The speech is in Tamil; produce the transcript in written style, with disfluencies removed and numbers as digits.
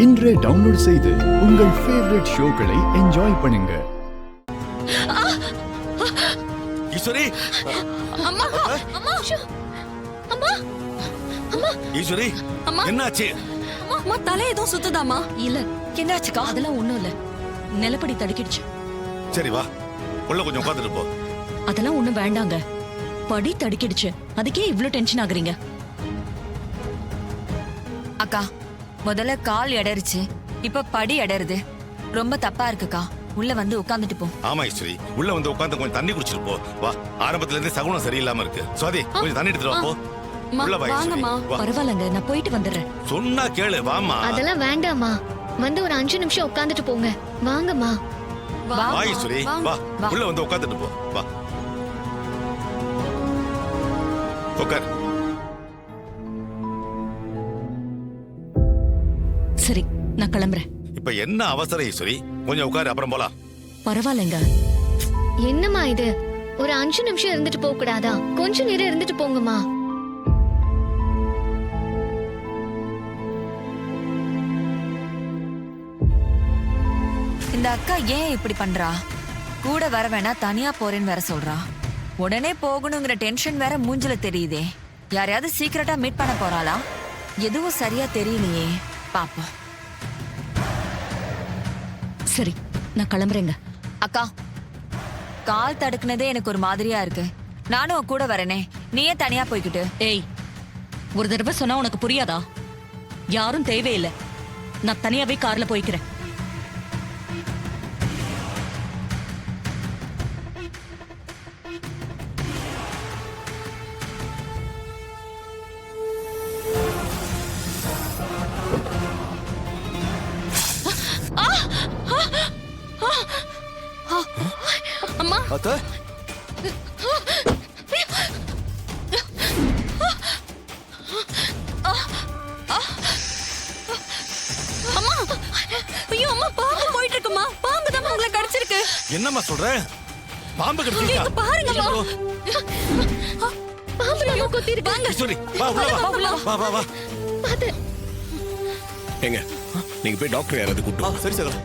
இன்றே டவுன்லோட் செய்து உங்கள் ஃபேவரட் ஷோக்களை என்ஜாய் பண்ணுங்க. ஈஸ்வரி, அம்மா அம்மா அம்மா அம்மா ஈஸ்வரி, என்னாச்சு? அம்மா தலை ஏதோ சுத்துதாமா? இல்ல என்னாச்சுக்கா? அதெல்லாம் ஒண்ணும் இல்ல, நிலப்படி தடுக்கிடுச்சு. சரி வா, உள்ள கொஞ்சம் உட்கார்ந்துட்டு போ. அதெல்லாம் ஒண்ணும் வேண்டாங்க, படி தடுக்கிடுச்சு, அதுக்கே இவ்ளோ டென்ஷன் ஆகுறீங்க? அக்கா, முதல்ல கால் இடறிச்சு, இப்ப படி இடருது. ரொம்ப தப்பா இருக்குக்கா, உள்ள வந்து உட்கார்ந்துட்டு போ. ஆமா ஈஸ்வரி, உள்ள வந்து உட்கார்ந்து கொஞ்சம் தண்ணி குடிச்சிட்டு போ. வா, ஆரம்பத்துல இருந்தே சகுனம் சரியில்லாம இருக்கு. சுவாதி, கொஞ்சம் தண்ணி எடுத்துட்டு வா போ. உள்ள வா ஈஸ்வரி, வா. பரவாயில்லங்க, நான் போயிட்டு வந்துடுறேன். சொன்னா கேளு, வாமா. அதெல்லாம் வேண்டாமா, வந்து ஒரு 5 நிமிஷம் உட்கார்ந்துட்டு போங்க. வாங்கம்மா. வா ஈஸ்வரி, வா, உள்ள வந்து உட்கார்ந்துட்டு போ. வா, உட்கார். சரி, நான் கிளம்புறேன். இப்ப என்ன அவசரம் ஈஸ்வரி? கொஞ்சம் உட்காரு, அப்புறம் போலாம். பரவாயில்லங்க. என்னம்மா இது, ஒரு 5 நிமிஷம் இருந்துட்டு போக கூடாதா? கொஞ்ச நேரம் இருந்துட்டு போங்கம்மா. இந்த அக்கா ஏன் இப்படி பண்றா? கூட வர வேணா, தனியா போறேன்னு வேற சொல்றா. உடனே போகணுங்கிற டென்ஷன் வேற மூஞ்சில தெரியுதே. யாரையாவது சீக்கிரட்டா மீட் பண்ண போறாளா? எதுவும் சரியா தெரியலையே, பாப்போம். சரி, நான் கிளம்புறேங்க. அக்கா, கால் தடுக்குனதே எனக்கு ஒரு மாதிரியா இருக்கு. நானும் உன் கூட வரனே, நீயே தனியா போய்கிட்டு. ஏய், ஒரு தடவை சொன்னா உனக்கு புரியாதா? யாரும் தேவையில்லை, நான் தனியாவே கார்ல போய்க்கிறேன். அம்மா, அத்தை, அம்மா, ஐயோ அம்மா, பாம்பு போயிட்டு இருக்குமா? பாம்பு தான் உங்களை கடிச்சிருக்கு. என்னம்மா சொல்ற? பாம்பு கடிச்சிருக்கா? இங்க பாருங்கம்மா. பாம்பு நம்ம கொத்தி இருக்காங்க. ஈஸ்வரி, வா உள்ள வா. வா வா வா. பாத்து. ஏங்க, நீங்க போய் டாக்டர் யாராவது கூப்பிட்டு சரி சார்.